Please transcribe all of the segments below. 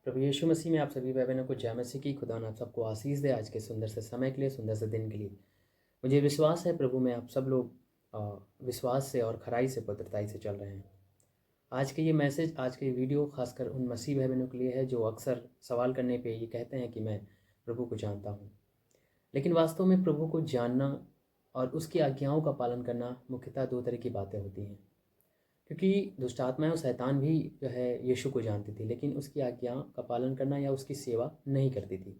प्रभु यीशु मसीह में आप सभी भाई बहनों को जय मसीह की। खुदा आप सबको आशीष दे आज के सुंदर से समय के लिए, सुंदर से दिन के लिए। मुझे विश्वास है प्रभु में आप सब लोग विश्वास से और खराई से, पवित्रताई से चल रहे हैं। आज के ये मैसेज, आज के ये वीडियो खासकर उन मसीह भाई बहनों के लिए है जो अक्सर सवाल करने पे ये कहते हैं कि मैं प्रभु को जानता हूँ, लेकिन वास्तव में प्रभु को जानना और उसकी आज्ञाओं का पालन करना मुख्यतः दो तरह की बातें होती हैं। क्योंकि दुष्ट आत्माएं और शैतान भी जो है यीशु को जानती थी, लेकिन उसकी आज्ञा का पालन करना या उसकी सेवा नहीं करती थी।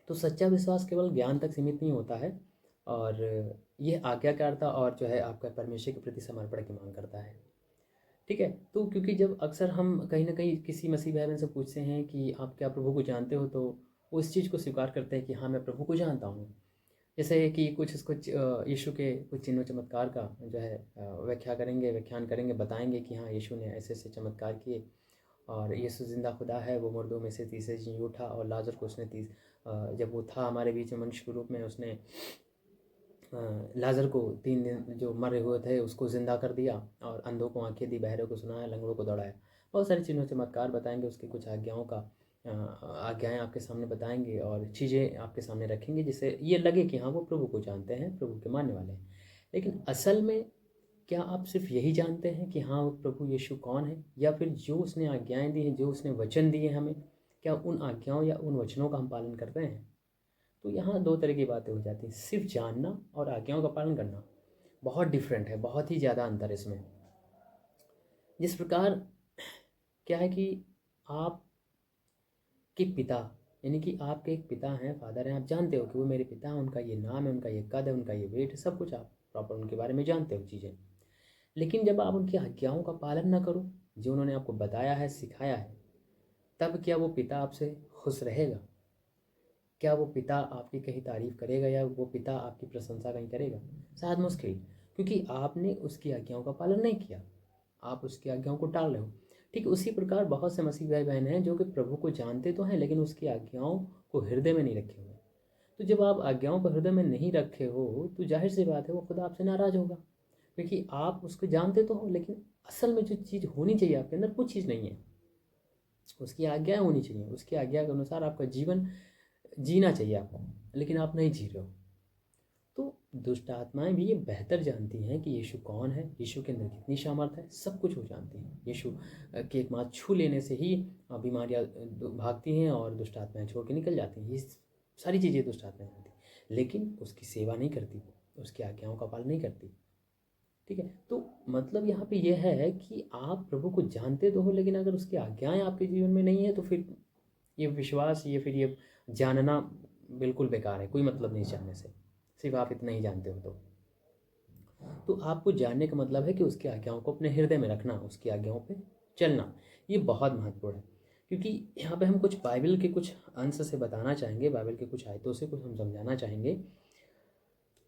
तो सच्चा विश्वास केवल ज्ञान तक सीमित नहीं होता है, और यह आज्ञाकारिता और जो है आपका परमेश्वर के प्रति समर्पण की मांग करता है। ठीक है, तो क्योंकि जब अक्सर हम कहीं ना कहीं किसी मसीह भाई बहन से पूछते हैं कि आप क्या प्रभु को जानते हो, तो वो इस चीज़ को स्वीकार करते हैं कि हाँ, मैं प्रभु को जानता हूँ। जैसे कि कुछ यीशु के कुछ चिन्ह चमत्कार का जो है व्याख्यान करेंगे, बताएंगे कि हाँ, यीशु ने ऐसे ऐसे चमत्कार किए, और यीशु जिंदा खुदा है, वो मुर्दों में से तीसरे दिन उठा, और लाजर को उसने जब वो था हमारे बीच में मनुष्य के रूप में, उसने लाजर को 3 दिन जो मरे हुए थे उसको ज़िंदा कर दिया, और अंधों को आंखें दी, बहरों को सुनाया, लंगड़ों को दौड़ाया। बहुत सारे चिन्ह चमत्कार बताएंगे, उसकी कुछ आज्ञाएं आपके सामने बताएंगे और चीज़ें आपके सामने रखेंगे, जिससे ये लगे कि हाँ, वो प्रभु को जानते हैं, प्रभु के मानने वाले हैं। लेकिन असल में क्या आप सिर्फ यही जानते हैं कि हाँ, वो प्रभु यीशु कौन है, या फिर जो उसने आज्ञाएं दी हैं, जो उसने वचन दिए हमें, क्या उन आज्ञाओं या उन वचनों का हम पालन करते हैं? तो यहाँ दो तरह की बातें हो जाती हैं। सिर्फ जानना और आज्ञाओं का पालन करना बहुत डिफरेंट है, बहुत ही ज़्यादा अंतर है इसमें। जिस प्रकार क्या है कि आप के पिता, यानी कि आपके एक पिता हैं, फादर हैं, आप जानते हो कि वो मेरे पिता हैं, उनका ये नाम है, उनका ये कद है, उनका ये वेट है, सब कुछ आप प्रॉपर उनके बारे में जानते हो चीज़ें। लेकिन जब आप उनकी आज्ञाओं का पालन ना करो, जो उन्होंने आपको बताया है, सिखाया है, तब क्या वो पिता आपसे खुश रहेगा? क्या वो पिता आपकी कहीं तारीफ करेगा, या वो पिता आपकी प्रशंसा कहीं करेगा? शायद मुश्किल, क्योंकि आपने उसकी आज्ञाओं का पालन नहीं किया, आप उसकी आज्ञाओं को टाल रहे हो। ठीक उसी प्रकार बहुत से मसीह भाई बहन हैं जो कि प्रभु को जानते तो हैं, लेकिन उसकी आज्ञाओं को हृदय में नहीं रखे हुए। तो जब आप आज्ञाओं को हृदय में नहीं रखे हो, तो जाहिर सी बात है वो खुदा आपसे नाराज होगा, क्योंकि आप उसको जानते तो हो, लेकिन असल में जो चीज़ होनी चाहिए आपके अंदर वो चीज़ नहीं है। उसकी आज्ञाएं होनी चाहिए, उसकी आज्ञा के अनुसार आपका जीवन जीना चाहिए आपको, लेकिन आप नहीं जी रहे हो। तो दुष्ट आत्माएं भी ये बेहतर जानती हैं कि यीशु कौन है, यीशु के अंदर कितनी सामर्थ है, सब कुछ वो जानती हैं। यीशु के एक मात्र छू लेने से ही बीमारियां भागती हैं और दुष्ट आत्माएं छोड़ के निकल जाती हैं। ये सारी चीज़ें दुष्ट आत्माएं जानती हैं, लेकिन उसकी सेवा नहीं करती, उसकी आज्ञाओं का पालन नहीं करती। ठीक है, तो मतलब यहाँ पे यह है कि आप प्रभु को जानते तो हो, लेकिन अगर उसकी आज्ञाएं आपके जीवन में नहीं है, तो फिर ये विश्वास, ये फिर ये जानना बिल्कुल बेकार है, कोई मतलब नहीं जानने से, सिर्फ आप इतना ही जानते हो। तो आपको जानने का मतलब है कि उसकी आज्ञाओं को अपने हृदय में रखना, उसकी आज्ञाओं पे चलना, ये बहुत महत्वपूर्ण है। क्योंकि यहाँ पे हम कुछ बाइबल के कुछ अंश से बताना चाहेंगे, बाइबल के कुछ आयतों से कुछ हम समझाना चाहेंगे।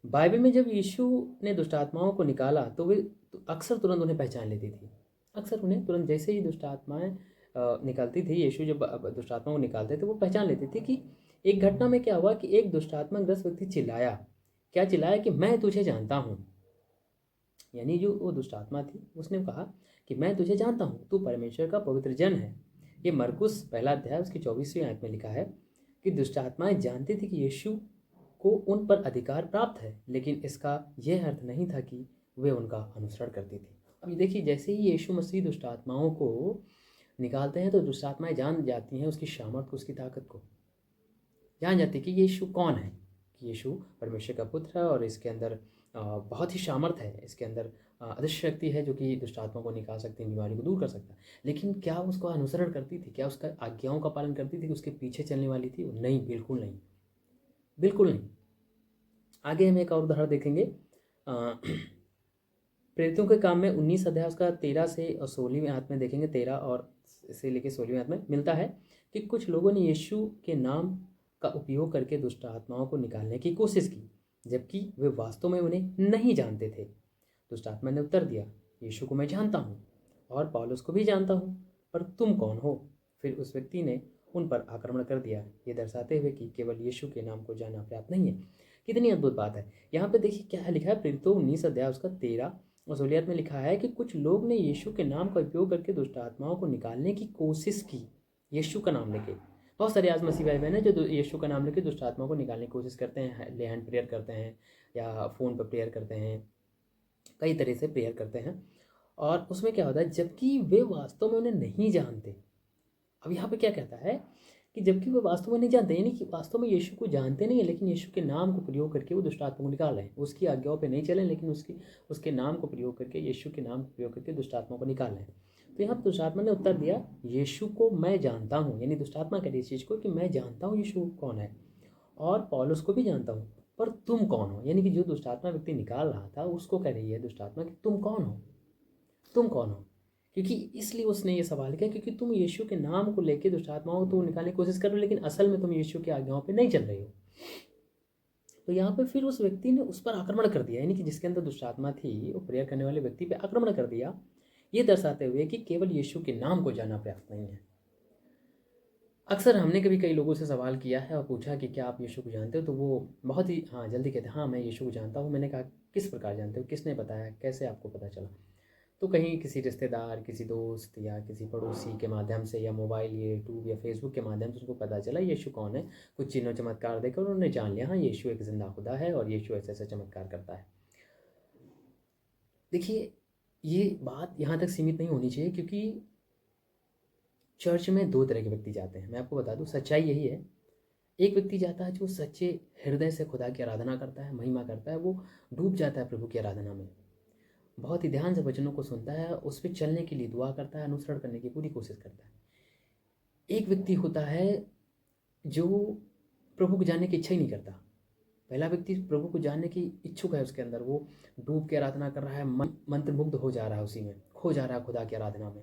बाइबल में जब यीशु ने दुष्ट आत्माओं को निकाला, तो वे अक्सर तुरंत उन्हें पहचान लेती थी। अक्सर उन्हें तुरंत, जैसे ही दुष्ट आत्माएं निकलती थी, यीशु जब दुष्ट आत्माओं को निकालते थे, वो पहचान लेती थी कि एक घटना में क्या हुआ कि एक दुष्ट आत्मा ग्रस्त व्यक्ति चिल्लाया। क्या चिल्लाया? कि मैं तुझे जानता हूँ। यानी जो वो दुष्ट आत्मा थी, उसने कहा कि मैं तुझे जानता हूँ, तू परमेश्वर का पवित्र जन है। ये मरकुस 1 अध्याय उसकी 24वीं आयत में लिखा है कि दुष्ट आत्माएं जानती थी कि यीशु को उन पर अधिकार प्राप्त है, लेकिन इसका यह अर्थ नहीं था कि वे उनका अनुसरण करती थी। अब देखिए, जैसे ही यीशु मसीह दुष्ट आत्माओं को निकालते हैं, तो दुष्ट आत्माएं जान जाती हैं उसकी सामर्थ को, उसकी ताकत को, जान जाती कि यीशु कौन है, कि यीशु परमेश्वर का पुत्र है, और इसके अंदर बहुत ही सामर्थ है, इसके अंदर अदृश्य शक्ति है जो कि दुष्ट आत्मा को निकाल सकती है, बीमारी को दूर कर सकता है। लेकिन क्या उसका अनुसरण करती थी? क्या उसका आज्ञाओं का पालन करती थी? उसके पीछे चलने वाली थी? नहीं, बिल्कुल नहीं, बिल्कुल नहीं। आगे हम एक और उदाहरण देखेंगे। प्रेरितों के काम में 19 अध्याय उसका 13 से और 16वीं आयत में देखेंगे। 13 और से लेकर 16वीं आयत में मिलता है कि कुछ लोगों ने यीशु के नाम का उपयोग करके दुष्ट आत्माओं को निकालने की कोशिश की, जबकि वे वास्तव में उन्हें नहीं जानते थे। दुष्ट आत्मा ने उत्तर दिया, यीशु को मैं जानता हूँ और पौलुस को भी जानता हूँ, पर तुम कौन हो? फिर उस व्यक्ति ने उन पर आक्रमण कर दिया, ये दर्शाते हुए कि केवल यीशु के नाम को जानना पर्याप्त नहीं है। कितनी अद्भुत बात है। यहाँ पे देखिए क्या है लिखा है, प्रेरितों 19 अध्याय उसका 13 और 16 में लिखा है कि कुछ लोग ने यीशु के नाम का उपयोग करके दुष्ट आत्माओं को निकालने की कोशिश की, यीशु का नाम लेके। बहुत सारे आज मसीह भाई बहन हैं जो यीशु का नाम लेके दुष्ट आत्मा को निकालने की कोशिश करते हैं, ले हैंड प्रेयर करते हैं या फ़ोन पर प्रेयर करते हैं, कई तरह से प्रेयर करते हैं। और उसमें क्या होता है, जबकि वे वास्तव में उन्हें नहीं जानते। अब यहाँ पे क्या कहता है कि जबकि वे वास्तव में नहीं जानते, यानी कि वास्तव में यीशु को जानते नहीं है, लेकिन यीशु के नाम को प्रयोग करके वो दुष्ट आत्मा को निकाल रहे हैं। उसकी आज्ञाओं पे नहीं चले, लेकिन उसके नाम को प्रयोग करके, यीशु के नाम को प्रयोग करके दुष्ट आत्मा को निकाल रहे हैं। तो यहाँ पर दुष्ट आत्मा ने उत्तर दिया, यीशु को मैं जानता हूँ। यानी दुष्ट आत्मा कह रही है इस चीज़ को कि मैं जानता हूँ यीशु कौन है, और पौलुस को भी जानता हूँ, पर तुम कौन हो। यानी कि जो दुष्ट आत्मा व्यक्ति निकाल रहा था उसको कह रही है दुष्ट आत्मा कि तुम कौन हो, तुम कौन हो। क्योंकि इसलिए उसने ये सवाल किया क्योंकि तुम यीशु के नाम को लेकर दुष्ट आत्माओं को निकालने की कोशिश कर रहे हो, लेकिन असल में तुम यीशु की आज्ञाओं पे नहीं चल रहे हो। तो यहाँ पे फिर उस व्यक्ति ने उस पर आक्रमण कर दिया, यानी कि जिसके अंदर दुष्ट आत्मा थी वो प्रेयर करने वाले व्यक्ति पे आक्रमण कर दिया, ये दर्शाते हुए कि केवल यीशु के नाम को जानना पर्याप्त नहीं है। अक्सर हमने कभी कई लोगों से सवाल किया है और पूछा कि क्या आप यीशु को जानते हो, तो वो बहुत ही जल्दी कहते हैं हाँ मैं यीशु को जानता हूँ। मैंने कहा किस प्रकार जानते हो, किसने बताया, कैसे आपको पता चला। तो कहीं किसी रिश्तेदार, किसी दोस्त या किसी पड़ोसी के माध्यम से, या मोबाइल, यूट्यूब या फेसबुक के माध्यम से उनको पता चला यीशु कौन है। कुछ चिन्ह चमत्कार देखकर उन्होंने जान लिया हाँ यीशु एक जिंदा खुदा है और यीशु ऐसे ऐसे चमत्कार करता है। देखिए ये बात यहाँ तक सीमित नहीं होनी चाहिए, क्योंकि चर्च में दो तरह के व्यक्ति जाते हैं। मैं आपको बता दूं, सच्चाई यही है। एक व्यक्ति जाता है जो सच्चे हृदय से खुदा की आराधना करता है, महिमा करता है, वो डूब जाता है प्रभु की आराधना में, बहुत ही ध्यान से वचनों को सुनता है, उस पर चलने के लिए दुआ करता है, अनुसरण करने की पूरी कोशिश करता है। एक व्यक्ति होता है जो प्रभु को जानने की इच्छा ही नहीं करता। पहला व्यक्ति प्रभु को जानने की इच्छुक है, उसके अंदर वो डूब के आराधना कर रहा है, मंत्रमुग्ध हो जा रहा है, उसी में खो जा रहा है खुदा की आराधना में।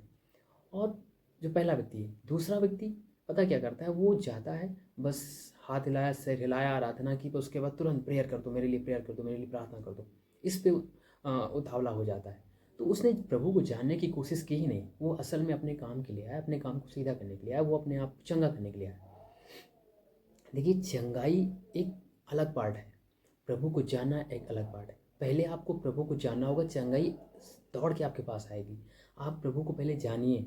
और जो पहला व्यक्ति है, दूसरा व्यक्ति पता क्या करता है, वो जाता है, बस हाथ हिलाया, सिर हिलाया, आराधना की, तो उसके बाद तुरंत प्रेयर कर दो, मेरे लिए प्रेयर कर दो, मेरे लिए प्रार्थना कर दो, इस पे उतावला हो जाता है। तो उसने प्रभु को जानने की कोशिश की ही नहीं, वो असल में अपने काम के लिए आया, अपने काम को सीधा करने के लिए आया, वो अपने आप को चंगा करने के लिए आया। देखिए चंगाई एक अलग पार्ट है, प्रभु को जानना एक अलग पार्ट है। पहले आपको प्रभु को जानना होगा, चंगाई दौड़ के आपके पास आएगी। आप प्रभु को पहले जानिए,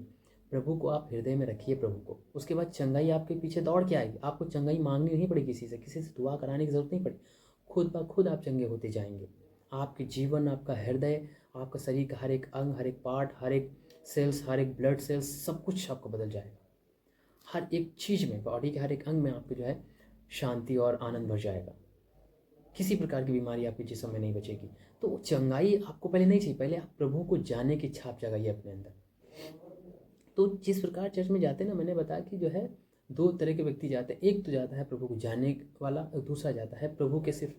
प्रभु को आप हृदय में रखिए प्रभु को, उसके बाद चंगाई आपके पीछे दौड़ के आएगी। आपको चंगाई मांगनी नहीं पड़ेगी, किसी से दुआ कराने की जरूरत नहीं पड़ेगी, खुद ब खुद आप चंगे होते जाएंगे। आपके जीवन, आपका हृदय, आपका शरीर का हर एक अंग, हर एक पार्ट, हर एक सेल्स, हर एक ब्लड सेल्स, सब कुछ आपको बदल जाएगा। हर एक चीज़ में, बॉडी के हर एक अंग में आपको जो है शांति और आनंद भर जाएगा। किसी प्रकार की बीमारी आपके जिस्म में नहीं बचेगी। तो चंगाई आपको पहले नहीं चाहिए, पहले आप प्रभु को जानने की छाप जगाइए अपने अंदर। तो जिस प्रकार चर्च में जाते हैं ना, मैंने बताया कि जो है दो तरह के व्यक्ति जाते हैं। एक तो जाता है प्रभु को जानने वाला, और दूसरा जाता है प्रभु के सिर्फ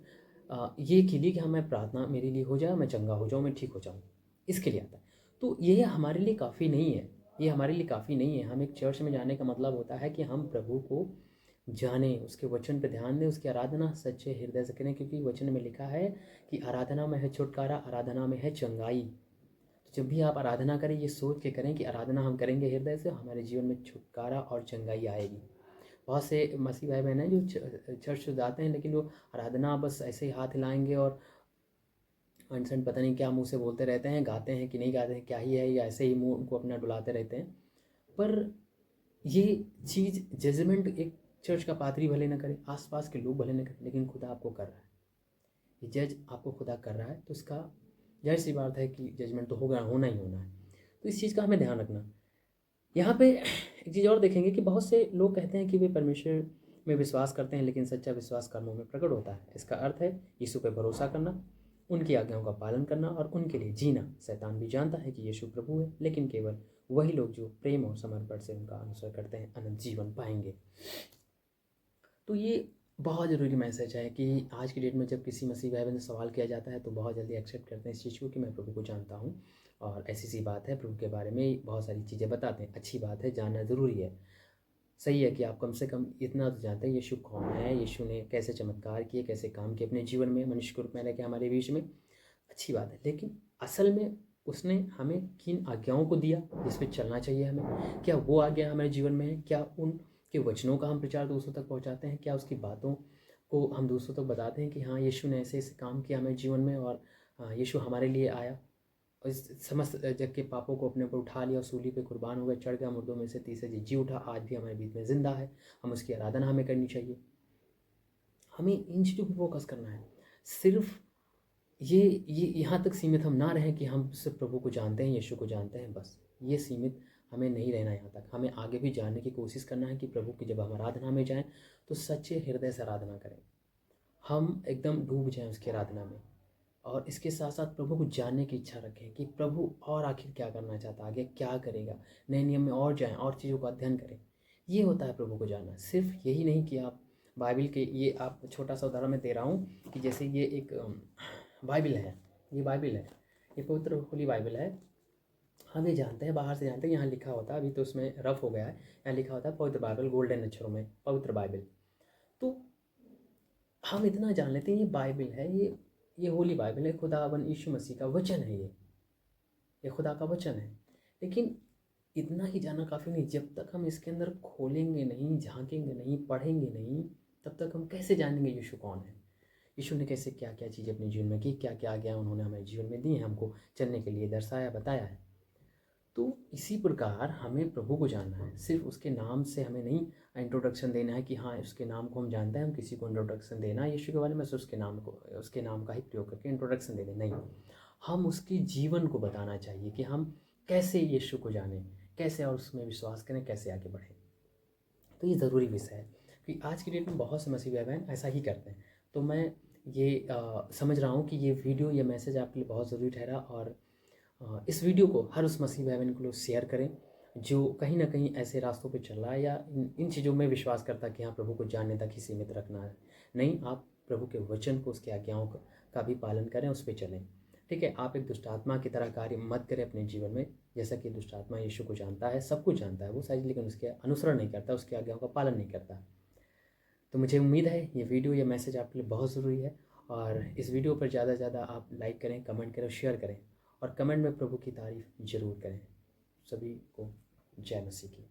ये के लिए कि हाँ मैं प्रार्थना मेरे लिए हो जाए, मैं चंगा हो जाऊँ, मैं ठीक हो जाऊँ, इसके लिए आता है। तो ये हमारे लिए काफ़ी नहीं है, ये हमारे लिए काफ़ी नहीं है। हम एक चर्च में जाने का मतलब होता है कि हम प्रभु को जाने, उसके वचन पर ध्यान दें, उसकी आराधना सच्चे हृदय से करें, क्योंकि वचन में लिखा है कि आराधना में है छुटकारा, आराधना में है चंगाई। तो जब भी आप आराधना करें, ये सोच के करें कि आराधना हम करेंगे हृदय से, हमारे जीवन में छुटकारा और चंगाई आएगी। बहुत से मसीह भाई बहन हैं जो चर्च जाते हैं, लेकिन वो आराधना बस ऐसे ही हाथ हिलाएंगे और अनसन पता नहीं क्या मुंह से बोलते रहते हैं, गाते हैं कि नहीं गाते हैं, क्या ही है, या ऐसे ही मुंह उनको अपना डुलाते रहते हैं। पर ये चीज़ जजमेंट एक चर्च का पादरी भले ना करे, आसपास के लोग भले ना करें, लेकिन खुदा आपको कर रहा है। ये जज आपको खुदा कर रहा है, तो इसका जाहिर सी बात है कि जजमेंट तो होना ही होना है। तो इस चीज़ का हमें ध्यान रखना। यहाँ पे एक चीज़ और देखेंगे कि बहुत से लोग कहते हैं कि वे परमेश्वर में विश्वास करते हैं, लेकिन सच्चा विश्वास कर्मों में प्रकट होता है। इसका अर्थ है यीशु पर भरोसा करना, उनकी आज्ञाओं का पालन करना और उनके लिए जीना। शैतान भी जानता है कि यीशु प्रभु है, लेकिन केवल वही लोग जो प्रेम और समर्पण से उनका अनुसरण करते हैं अनंत जीवन पाएंगे। तो ये बहुत ज़रूरी मैसेज है कि आज की डेट में जब किसी मसीह भाई बहन से सवाल किया जाता है तो बहुत जल्दी एक्सेप्ट करते हैं इस चीज़ को कि मैं प्रभु को जानता हूँ, और ऐसी सी बात है, प्रभु के बारे में बहुत सारी चीज़ें बताते हैं। अच्छी बात है, जानना ज़रूरी है। सही है कि आप कम से कम इतना तो जानते हैं यीशु कौन है, यीशु ने कैसे चमत्कार किए, कैसे काम किए अपने जीवन में, मनुष्य के रूप में रह के हमारे बीच में। अच्छी बात है, लेकिन असल में उसने हमें किन आज्ञाओं को दिया जिस पे चलना चाहिए हमें, क्या वो आज्ञा हमारे जीवन में है, क्या उनके वचनों का हम प्रचार दूसरों तक पहुंचाते हैं, क्या उसकी बातों को हम दूसरों तक बताते हैं कि हाँ यीशु ने ऐसे ऐसे काम किया हमारे जीवन में, और यीशु हमारे लिए आया। इस समस्त जग के पापों को अपने ऊपर उठा लिया और सूली पे कुर्बान हो गया, चढ़ गया मुर्दों में से तीसरे दिन जी उठा, आज भी हमारे बीच में जिंदा है। हम उसकी आराधना हमें करनी चाहिए। हमें इन चीज़ों पर फोकस करना है। सिर्फ ये यहाँ तक सीमित हम ना रहें कि हम सिर्फ प्रभु को जानते हैं, यीशु को जानते हैं, बस ये सीमित हमें नहीं रहना। यहाँ तक हमें आगे भी जानने की कोशिश करना है कि प्रभु की जब हम आराधना में जाएं तो सच्चे हृदय से आराधना करें, हम एकदम डूब जाएं उसकी आराधना में। और इसके साथ साथ प्रभु को जानने की इच्छा रखें कि प्रभु और आखिर क्या करना चाहता है, आगे क्या करेगा, नए नियम में और जाएं और चीज़ों का अध्ययन करें। ये होता है प्रभु को जानना। सिर्फ यही नहीं कि आप बाइबल के, ये आप छोटा सा उदाहरण मैं दे रहा हूँ कि जैसे ये एक बाइबल है, ये बाइबल है, ये पवित्र होली बाइबल है। हम ये जानते हैं, बाहर से जानते हैं, यहाँ लिखा होता है, अभी तो उसमें रफ हो गया है, यहाँ लिखा होता है पवित्र बाइबल, गोल्डन अक्षरों में पवित्र बाइबल। तो हम इतना जान लेते हैं ये बाइबल है, ये होली बाइबल है, खुदावन यीशु मसीह का वचन है, ये खुदा का वचन है। लेकिन इतना ही जानना काफ़ी नहीं। जब तक हम इसके अंदर खोलेंगे नहीं, झांकेंगे नहीं, पढ़ेंगे नहीं, तब तक हम कैसे जानेंगे यीशु कौन है, यीशु ने कैसे क्या क्या चीज़ें अपने जीवन में की, क्या क्या आज्ञा उन्होंने हमारे जीवन में दी हैं, हमको चलने के लिए दर्शाया, बताया है। तो इसी प्रकार हमें प्रभु को जानना है। सिर्फ उसके नाम से हमें नहीं इंट्रोडक्शन देना है कि हाँ उसके नाम को हम जानते हैं, हम किसी को इंट्रोडक्शन देना है यीशु के बारे में, सिर्फ उसके नाम का ही प्रयोग करके इंट्रोडक्शन दे दें, नहीं। हम उसके जीवन को बताना चाहिए कि हम कैसे यीशु को जानें, कैसे और उसमें विश्वास करें, कैसे आगे बढ़ें। तो ये ज़रूरी विषय है कि आज की डेट में बहुत से मसीह भाई बहन ऐसा ही करते हैं। तो मैं ये समझ रहा हूँ कि ये वीडियो, ये मैसेज आपके लिए बहुत ज़रूरी ठहरा। और इस वीडियो को हर उस मसीह भाई बहन को शेयर करें जो कहीं ना कहीं ऐसे रास्तों पे चल रहा है या इन चीज़ों में विश्वास करता है कि हाँ प्रभु को जानने तक ही सीमित रखना है। नहीं, आप प्रभु के वचन को, उसकी आज्ञाओं का भी पालन करें, उस पर चलें। ठीक है, आप एक दुष्ट आत्मा की तरह कार्य मत करें अपने जीवन में। जैसा कि दुष्ट आत्मा यीशु को जानता है, सब कुछ जानता है वो शायद, लेकिन उसके अनुसरण नहीं करता, उसकी आज्ञाओं का पालन नहीं करता। तो मुझे उम्मीद है ये वीडियो, ये मैसेज आपके लिए बहुत ज़रूरी है। और इस वीडियो पर ज़्यादा से ज़्यादा आप लाइक करें, कमेंट करें, शेयर करें, और कमेंट में प्रभु की तारीफ जरूर करें। सभी को जय मसीह की।